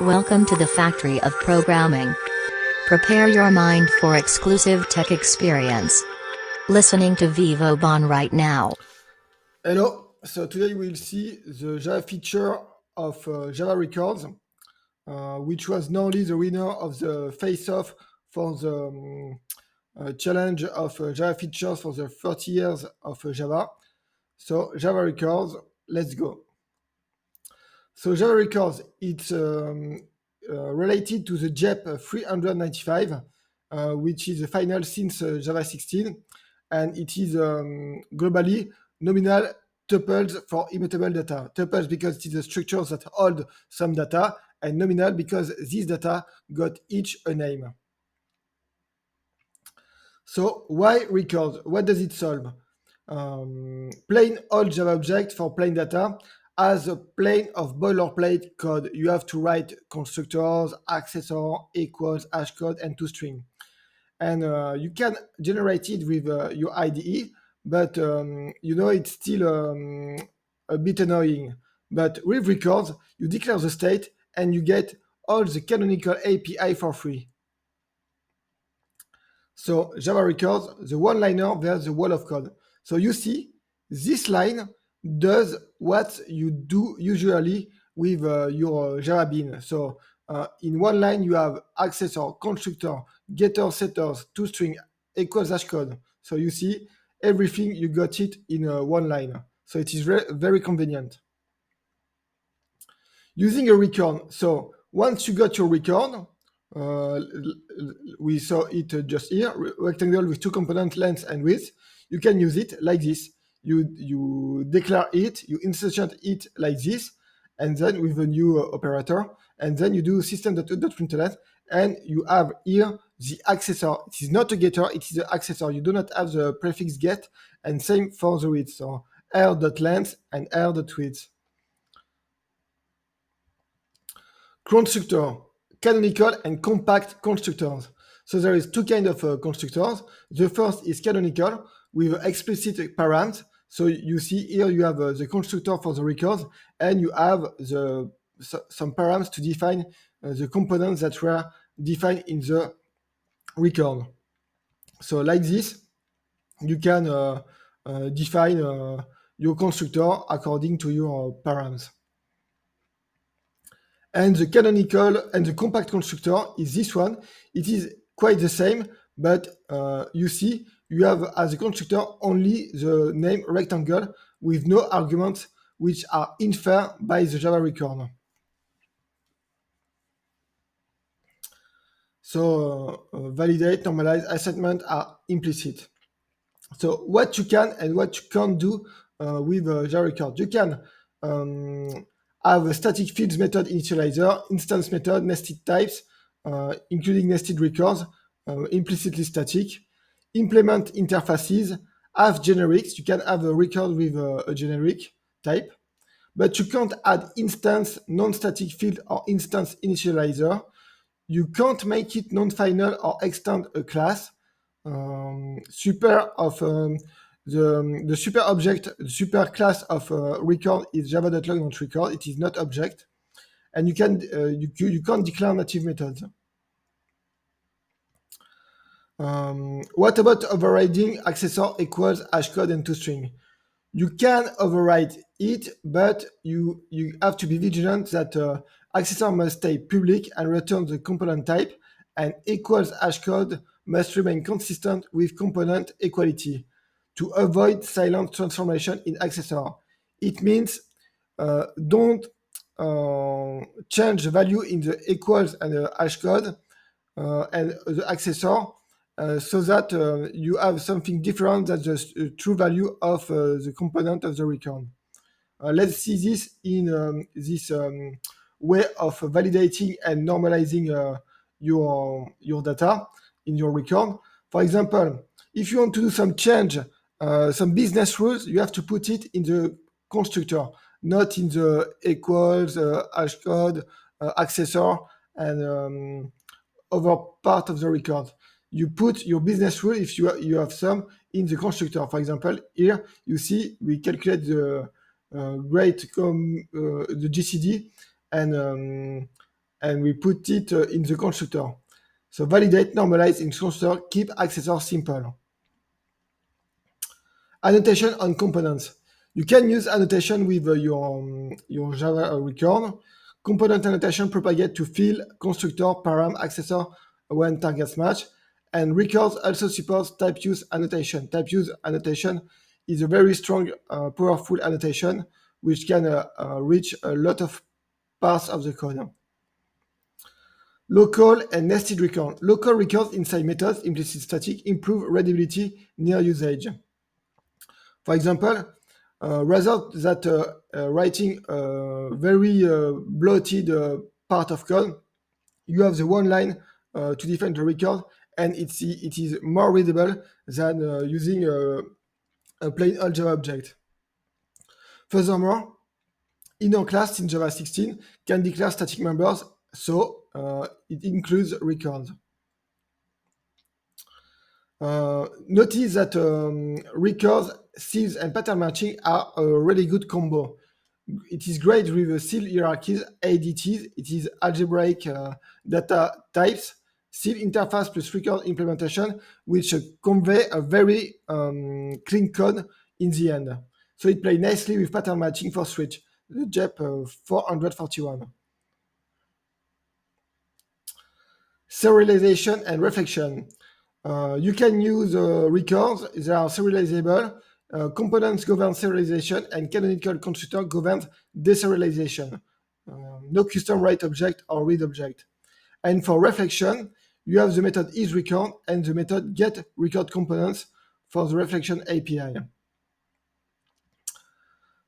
Welcome to the factory of programming. Prepare your mind for exclusive tech experience. Listening to Vivo Bon right now. Hello, so today we'll see the Java feature of Java Records, which was normally the winner of the face-off for the challenge of Java features for the 30 years of Java. So Java Records, let's go. So Java Records, it's related to the JEP 395, which is the final since Java 16, and it is globally nominal tuples for immutable data. Tuples because it is the structures that hold some data, and nominal because this data got each a name. So why records? What does it solve? Plain old Java object for plain data as a plane of boilerplate code. You have to write constructors, accessor, equals, hashCode, and toString. And you can generate it with your IDE, but it's still a bit annoying. But with records, you declare the state and you get all the canonical API for free. So Java Records, the one-liner, there's the wall of code. So you see, this line does what you do usually with your Java bean. So in one line, you have accessor, constructor, getter, setters, toString, equals hashCode. So you see, everything, you got it in one line. So it is very convenient. Using a record. So once you got your record, we saw it just here, rectangle with two components, length and width. You can use it like this. You declare it, you instantiate it like this, and then with a new operator, and then you do system.out.println, and you have here the accessor. It is not a getter, it is the accessor. You do not have the prefix get, and same for the width. So r.length and r.width. Constructor, canonical and compact constructors. So there is two kinds of constructors. The first is canonical with explicit params. So you see here you have the constructor for the records, and you have some params to define the components that were defined in the record. So like this, you can define your constructor according to your params. And the canonical and the compact constructor is this one. It is quite the same, but you see, you have as a constructor only the name rectangle with no arguments which are inferred by the Java record. So validate, normalize, assignment are implicit. So what you can and what you can't do with Java record. You can have a static fields method initializer, instance method, nested types, including nested records, implicitly static, implement interfaces, have generics. You can have a record with a generic type, but you can't add instance, non-static field, or instance initializer. You can't make it non-final or extend a class. Super of the super object, the super class of record is java.log.record. It is not object, and you can't declare native methods. What about overriding accessor equals hashCode and toString? You can override it, but you have to be vigilant that accessor must stay public and return the component type, and equals hashCode must remain consistent with component equality to avoid silent transformation in accessor. It means don't change the value in the equals and the hashCode and the accessor so that you have something different than the true value of the component of the record. Let's see this in this way of validating and normalizing your data in your record. For example, if you want to do some change, some business rules, you have to put it in the constructor, not in the equals, hashCode, accessor, and other part of the record. You put your business rule, if you have some, in the constructor. For example, here you see we calculate the the GCD, and and we put it in the constructor. So validate, normalize in constructor, keep accessors simple. Annotation on components. You can use annotation with your Java record. Component annotation propagate to fill, constructor, param, accessor when targets match. And records also supports type use annotation. Type use annotation is a very strong, powerful annotation which can reach a lot of parts of the code. Local and nested records. Local records inside methods, implicit static, improve readability near usage. For example, rather than writing a very bloated part of code, you have the one line to define the record, and it is more readable than using a plain old Java object. Furthermore, inner class in Java 16 can declare static members, so it includes records. Notice that records, seals, and pattern matching are a really good combo. It is great with the seal hierarchies, ADTs. It is algebraic data types, seal interface plus record implementation, which convey a very clean code in the end. So it plays nicely with pattern matching for switch, the JEP 441. Serialization and reflection. You can use records, they are serializable. Components govern serialization, and canonical constructor governs deserialization. No custom write object or read object. And for reflection, you have the method isRecord and the method getRecordComponents for the reflection API.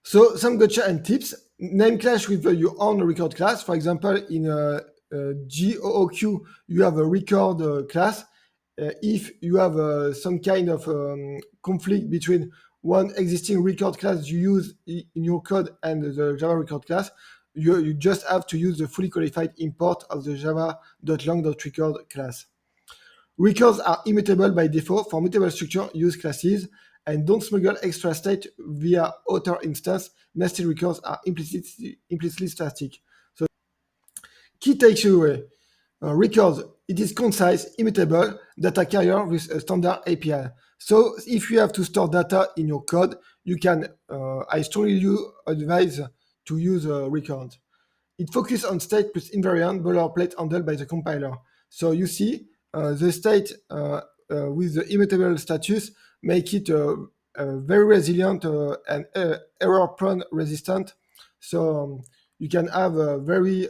So some gotcha and tips. Name clash with your own record class. For example, in GOOQ, you have a record class. If you have some kind of conflict between one existing record class you use in your code and the Java record class, you just have to use the fully qualified import of the java.long.record class. Records are immutable by default. For mutable structure, use classes, and don't smuggle extra state via author instance. Nested records are implicitly static. So key takeaway. Records, it is concise, immutable, data carrier with a standard API. So if you have to store data in your code, you can, I strongly advise to use records. It focuses on state plus invariant boilerplate handled by the compiler. So you see, the state with the immutable status make it very resilient and error-prone resistant. So you can have a very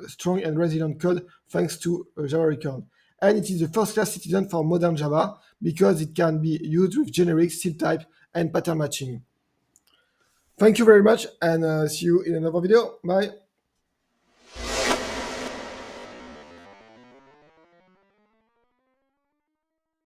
strong and resilient code thanks to Java record. And it is the first-class citizen for modern Java because it can be used with generic, seal type, and pattern matching. Thank you very much, and see you in another video. Bye.